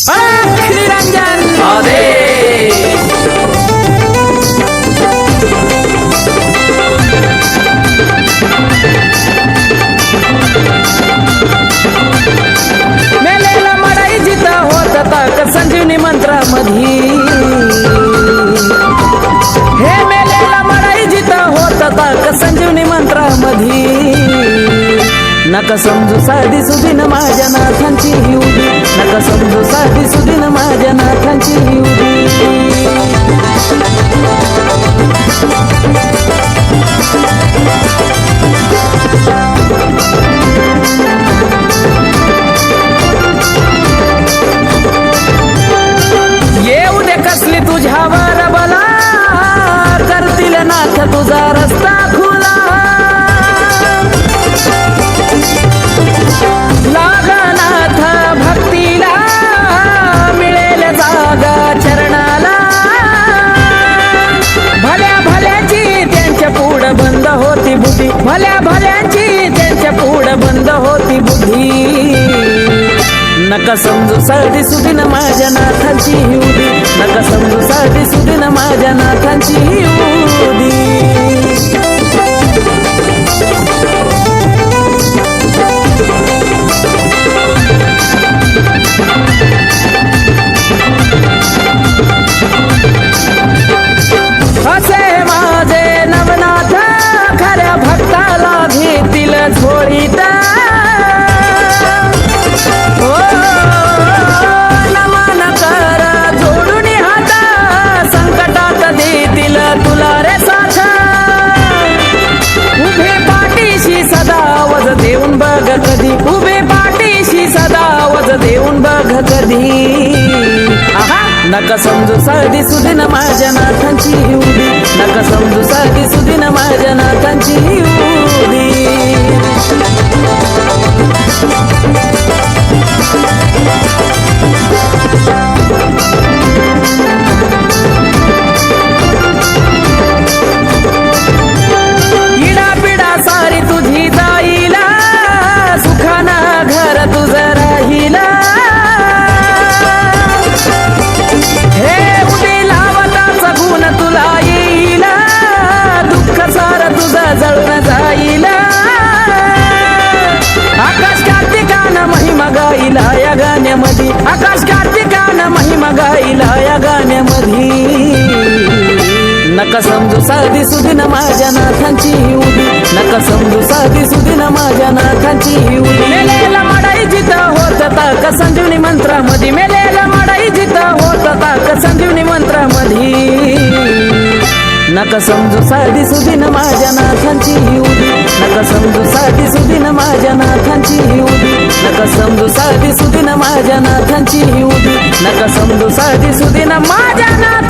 निरंजन मेलेला मडाई जिता होत ताक संजीवनी मंत्रामधी हे मेलेला मडाई जिता होत ताक संजीवनी मंत्रामधी नका समजू साधी सुदीन माझ्या नाथांची ही उभी नका समजू साधी सुदीन माझ्या नाथांची ही उभी येऊ दे कसली तुझ्यावर बला करतील नाथ तुझा रस्ता खुला लागनाथ भक्तीला मिळेल जागा चरणाला भल्या भल्याची त्यांच्या पुढं बंद होती बुद्धी भल्या भल्याची त्यांच्या पुढं बंद होती बुद्धी नका समजू साधी सुदीन माझ्या नाथांची ही उभी नका समजू साधी सुदीन माझ्या नाथांची ही उभी असे माझे नवनाथ खऱ्या भक्ताला घेतील झोळीत नमन कर जोडून हात संकटात देतील तुला रे साथ उभे पाठीशी सदा वज देऊन बघ कधी उभे पाठीशी सदा वज देऊन बघ कधी नका समजू साधी सुदीन माझ्या नाथांची ही उभी नका समजू साधी सुदीन माझ्या नाथांची ही उभी इडा पिडा सारी तुझी जाईला सुखाना घर तुझं राहिला हे उभी लावताचा गुण तुला येईल दुःख सार तुझं जळून जाईल आकाश कार्तिकानं महिमा गाईला या गाण्यामध्ये आकाश कार्तिकानं महिमा गाईला या गाण्यामध्ये नका समजू साधी सुदीन माझ्या नाथांची ही उभी नका समजू साधी सुदीन माझ्या नाथांची ही उभी मेलेला मडाई जिता होत ताक संजीवनी मंत्रामध्ये मेलेला मडाई जिता होत ताक संजीवनी मंत्रामध्ये नका समजू साधी सुदीन माझ्या नाथांची ही उभी नका समजू साधी सुदीन माझ्या नाथांची ही उभी नका समजू साधी सुदीन माझ्या नाथांची ही उभी नका समजू साधी सुदीन माझ्या नाथ